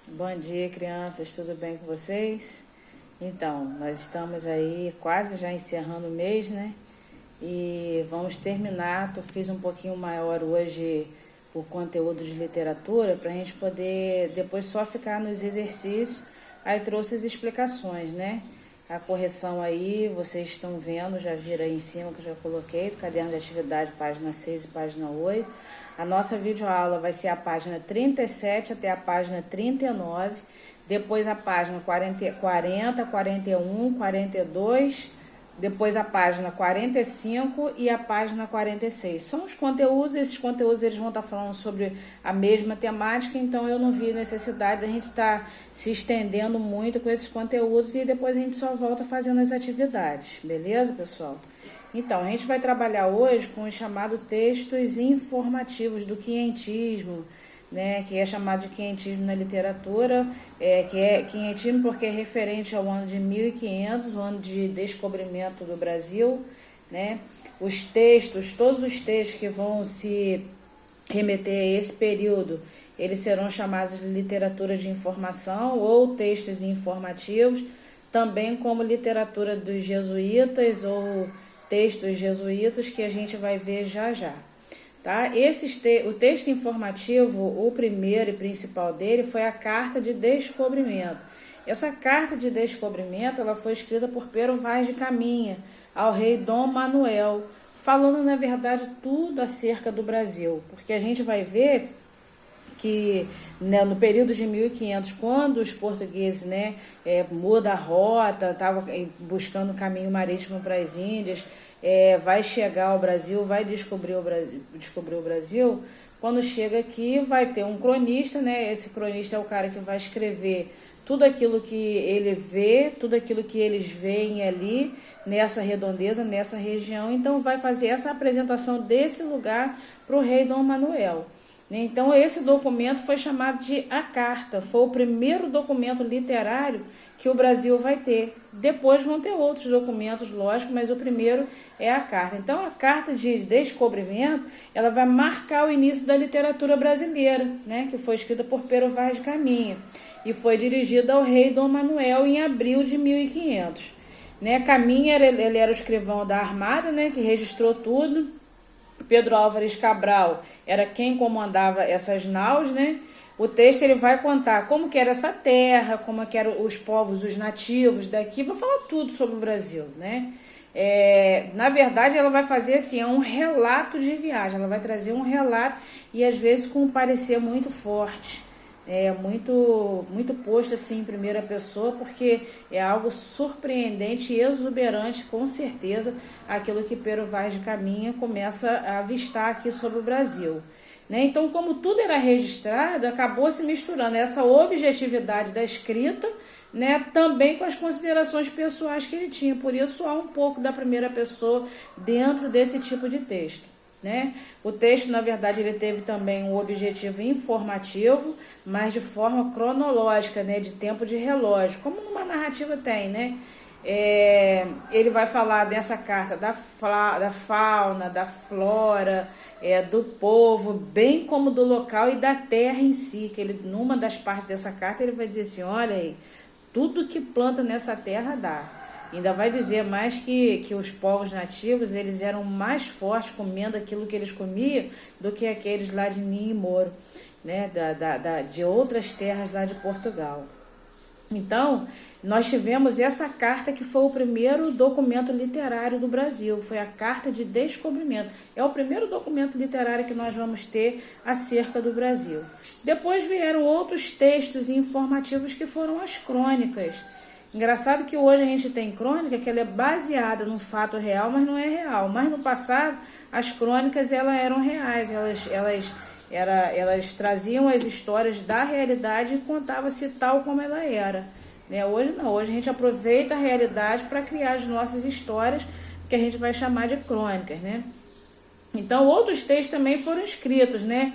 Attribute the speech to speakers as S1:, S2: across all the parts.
S1: Bom dia, crianças, tudo bem com vocês? Então, nós estamos aí quase já encerrando o mês, né? E vamos terminar. Eu fiz um pouquinho maior hoje o conteúdo de literatura para a gente poder depois só ficar nos exercícios. Aí trouxe as explicações, né? A correção aí, vocês estão vendo, já viram aí em cima que eu já coloquei, do caderno de atividade, página 6 e página 8. A nossa videoaula vai ser a página 37 até a página 39, depois a página 40, 41, 42, depois a página 45 e a página 46. São os conteúdos, esses conteúdos eles vão estar falando sobre a mesma temática, então eu não vi necessidade de a gente estar se estendendo muito com esses conteúdos e depois a gente só volta fazendo as atividades, beleza, pessoal? Então, a gente vai trabalhar hoje com os chamados textos informativos do quientismo, né, que é chamado de quientismo na literatura, que é quientismo porque é referente ao ano de 1500, o ano de descobrimento do Brasil, né? Os textos, todos os textos que vão se remeter a esse período, eles serão chamados de literatura de informação ou textos informativos, também como literatura dos jesuítas ou textos jesuítas, que a gente vai ver já já. Tá? O texto informativo, o primeiro e principal dele foi a Carta de Descobrimento. Essa Carta de Descobrimento ela foi escrita por Pero Vaz de Caminha ao rei Dom Manuel, falando na verdade tudo acerca do Brasil, porque a gente vai ver que, né, no período de 1500, quando os portugueses, né, mudam a rota, estavam buscando o caminho marítimo para as Índias, vai chegar ao Brasil, vai descobrir o Brasil, quando chega aqui vai ter um cronista, né, esse cronista é o cara que vai escrever tudo aquilo que ele vê, tudo aquilo que eles veem ali, nessa redondeza, nessa região, então vai fazer essa apresentação desse lugar para o rei Dom Manuel. Então, esse documento foi chamado de A Carta, foi o primeiro documento literário que o Brasil vai ter. Depois vão ter outros documentos, lógico, mas o primeiro é a Carta. Então, a Carta de Descobrimento, ela vai marcar o início da literatura brasileira, né, que foi escrita por Pero Vaz de Caminha e foi dirigida ao rei Dom Manuel em abril de 1500. Né, Caminha, ele era o escrivão da Armada, né, que registrou tudo. Pedro Álvares Cabral era quem comandava essas naus, né? O texto ele vai contar como que era essa terra, como que eram os povos, os nativos daqui, vai falar tudo sobre o Brasil, né? Na verdade, ela vai fazer assim, um relato de viagem, ela vai trazer um relato e às vezes com um parecer muito forte, muito posto assim em primeira pessoa, porque é algo surpreendente e exuberante, com certeza, aquilo que Pero Vaz de Caminha começa a avistar aqui sobre o Brasil. Né? Então, como tudo era registrado, acabou se misturando essa objetividade da escrita, né, também com as considerações pessoais que ele tinha. Por isso, há um pouco da primeira pessoa dentro desse tipo de texto. Né? O texto, na verdade, ele teve também um objetivo informativo, mas de forma cronológica, né, de tempo de relógio, como numa narrativa tem, né? Ele vai falar dessa carta da fauna, da flora, do povo, bem como do local e da terra em si, que ele, numa das partes dessa carta, ele vai dizer assim, olha aí, tudo que planta nessa terra dá. Ainda vai dizer mais que os povos nativos, eles eram mais fortes comendo aquilo que eles comiam do que aqueles lá de Ninho e Moro, né, de outras terras lá de Portugal. Então, nós tivemos essa carta que foi o primeiro documento literário do Brasil, foi a Carta de Descobrimento. É o primeiro documento literário que nós vamos ter acerca do Brasil. Depois vieram outros textos informativos que foram as crônicas. Engraçado que hoje a gente tem crônica que ela é baseada num fato real, mas não é real. Mas no passado, as crônicas elas eram reais, elas traziam as histórias da realidade e contava-se tal como ela era. Né? Hoje não, hoje a gente aproveita a realidade para criar as nossas histórias, que a gente vai chamar de crônicas, né? Então, outros textos também foram escritos, né?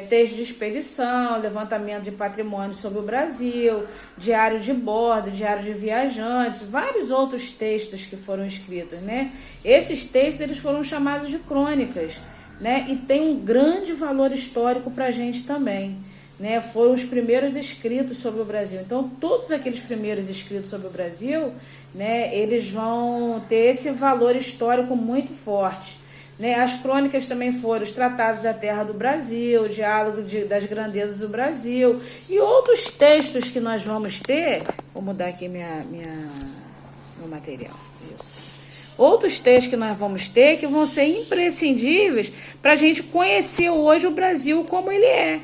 S1: Texto de expedição, levantamento de patrimônio sobre o Brasil, diário de bordo, diário de viajantes, vários outros textos que foram escritos, né? Esses textos eles foram chamados de crônicas, né? E tem um grande valor histórico para a gente também. né, foram os primeiros escritos sobre o Brasil. Então, todos aqueles primeiros escritos sobre o Brasil, né, eles vão ter esse valor histórico muito forte. Né? As crônicas também foram os tratados da terra do Brasil, o diálogo das grandezas do Brasil e outros textos que nós vamos ter. Vou mudar aqui meu material. Isso. Outros textos que nós vamos ter que vão ser imprescindíveis para a gente conhecer hoje o Brasil como ele é.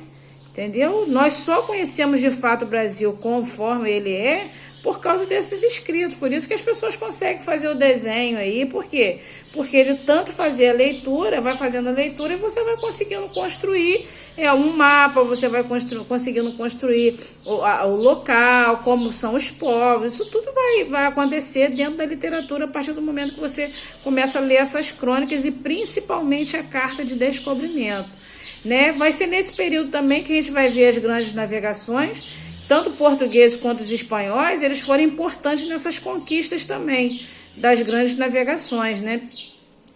S1: Entendeu? Nós só conhecemos de fato o Brasil conforme ele é por causa desses escritos. Por isso que as pessoas conseguem fazer o desenho aí. Por quê? Porque de tanto fazer a leitura, vai fazendo a leitura e você vai conseguindo construir um mapa, você vai conseguindo construir o local, como são os povos. Isso tudo vai acontecer dentro da literatura a partir do momento que você começa a ler essas crônicas e principalmente a carta de descobrimento. Né? Vai ser nesse período também que a gente vai ver as grandes navegações. Tanto portugueses quanto os espanhóis, eles foram importantes nessas conquistas também, das grandes navegações, né?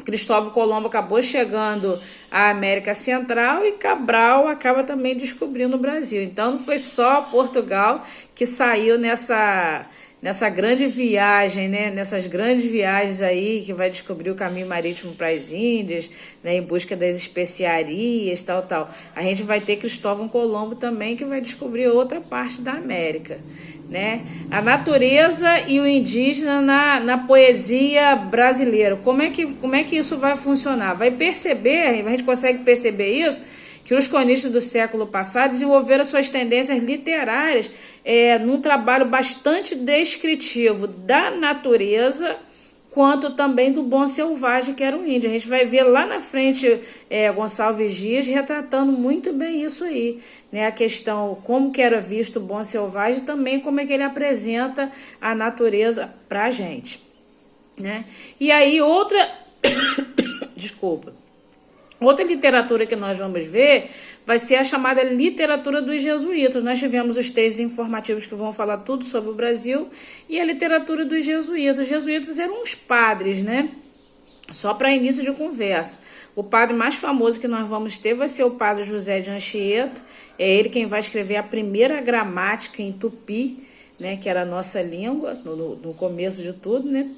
S1: Cristóvão Colombo acabou chegando à América Central e Cabral acaba também descobrindo o Brasil. Então, não foi só Portugal que saiu nessa grande viagem, né? Nessas grandes viagens aí, que vai descobrir o caminho marítimo para as Índias, né? Em busca das especiarias, tal. A gente vai ter Cristóvão Colombo também, que vai descobrir outra parte da América, né? A natureza e o indígena na poesia brasileira. Como é que isso vai funcionar? Vai perceber, a gente consegue perceber isso, que os cronistas do século passado desenvolveram suas tendências literárias num trabalho bastante descritivo da natureza, quanto também do bom selvagem, que era o índio. A gente vai ver lá na frente Gonçalves Dias retratando muito bem isso aí, né? A questão como que era visto o bom selvagem, também como é que ele apresenta a natureza para a gente, né? E aí outra outra literatura que nós vamos ver vai ser a chamada literatura dos jesuítas. Nós tivemos os textos informativos que vão falar tudo sobre o Brasil e a literatura dos jesuítas. Os jesuítas eram uns padres, né? Só para início de conversa. O padre mais famoso que nós vamos ter vai ser o padre José de Anchieta. É ele quem vai escrever a primeira gramática em tupi, né? Que era a nossa língua, no começo de tudo, né?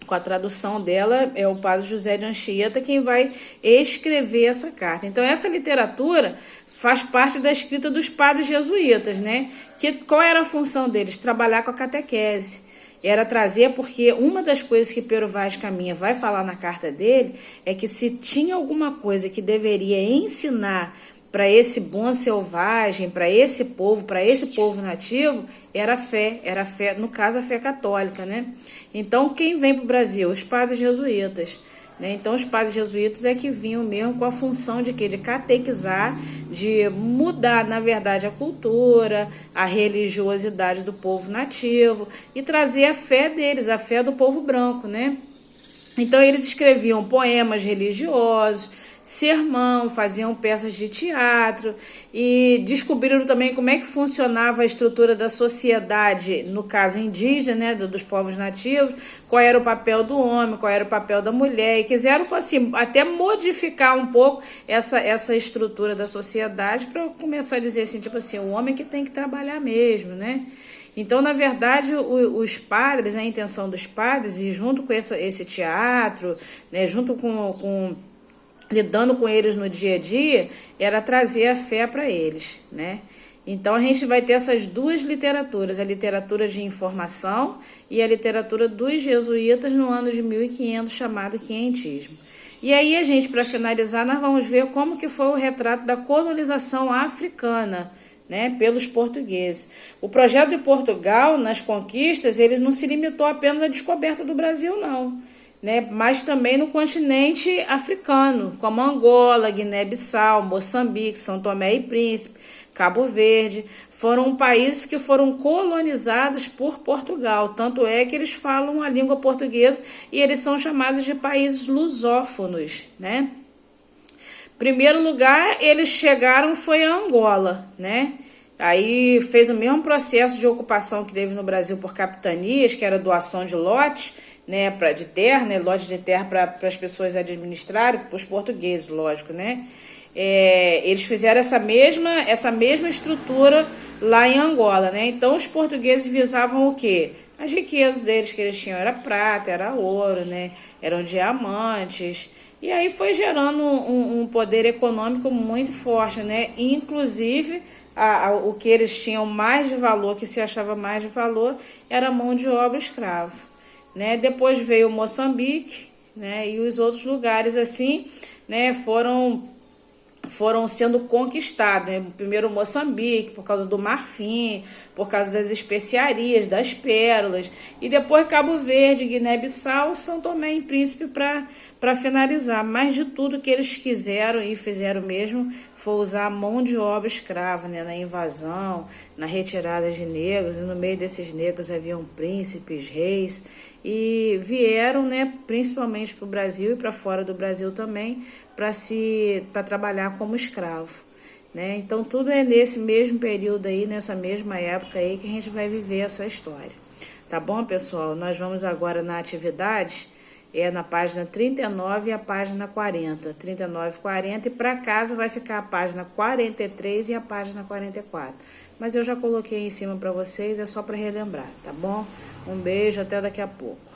S1: Com a tradução dela, é o padre José de Anchieta quem vai escrever essa carta. Então, essa literatura faz parte da escrita dos padres jesuítas, né? Qual era a função deles? Trabalhar com a catequese. Era trazer, porque uma das coisas que Pero Vaz Caminha vai falar na carta dele é que se tinha alguma coisa que deveria ensinar para esse bom selvagem, para esse povo nativo, era a fé, no caso a fé católica, né? Então, quem vem para o Brasil? Os padres jesuítas, né? Então, os padres jesuítas é que vinham mesmo com a função de quê? De catequizar, de mudar, na verdade, a cultura, a religiosidade do povo nativo e trazer a fé deles, a fé do povo branco, né? Então, eles escreviam poemas religiosos, sermão, faziam peças de teatro e descobriram também como é que funcionava a estrutura da sociedade, no caso indígena, né, dos povos nativos, qual era o papel do homem, qual era o papel da mulher, e quiseram assim, até modificar um pouco essa estrutura da sociedade para começar a dizer assim, tipo assim, o homem que tem que trabalhar mesmo, né? Então, na verdade, os padres, a intenção dos padres, e junto com esse teatro, né, junto com lidando com eles no dia a dia, era trazer a fé para eles, né? Então, a gente vai ter essas duas literaturas, a literatura de informação e a literatura dos jesuítas no ano de 1500, chamado quientismo. E aí, a gente, para finalizar, nós vamos ver como que foi o retrato da colonização africana, né, pelos portugueses. O projeto de Portugal, nas conquistas, ele não se limitou apenas à descoberta do Brasil, não, né, mas também no continente africano, como Angola, Guiné-Bissau, Moçambique, São Tomé e Príncipe, Cabo Verde, foram países que foram colonizados por Portugal, tanto é que eles falam a língua portuguesa e eles são chamados de países lusófonos, né? Primeiro lugar, eles chegaram foi a Angola, né? Aí fez o mesmo processo de ocupação que teve no Brasil por capitanias, que era doação de lotes, né, de terra, né, lote de terra para as pessoas administrarem, para os portugueses, lógico, né? eles fizeram essa mesma estrutura lá em Angola, né? Então os portugueses visavam o quê? As riquezas deles que eles tinham era prata, era ouro, né? Eram diamantes. E aí foi gerando um poder econômico muito forte, né? Inclusive, o que eles tinham mais de valor, que se achava mais de valor, era a mão de obra escrava, né? Depois veio Moçambique, né? E os outros lugares assim, né? Foram sendo conquistados, né? Primeiro Moçambique, por causa do marfim, por causa das especiarias, das pérolas, e depois Cabo Verde, Guiné-Bissau, São Tomé e Príncipe para finalizar. Mas de tudo que eles quiseram e fizeram mesmo foi usar a mão de obra escrava, né? Na invasão, na retirada de negros, e no meio desses negros haviam príncipes, reis, e vieram, né, principalmente para o Brasil e para fora do Brasil também, para trabalhar como escravo, né? Então tudo é nesse mesmo período aí, nessa mesma época aí que a gente vai viver essa história. Tá bom, pessoal? Nós vamos agora na atividade, na página 39 e a página 40. 39 e 40, e para casa vai ficar a página 43 e a página 44. Mas eu já coloquei em cima para vocês, é só para relembrar, tá bom? Um beijo, até daqui a pouco.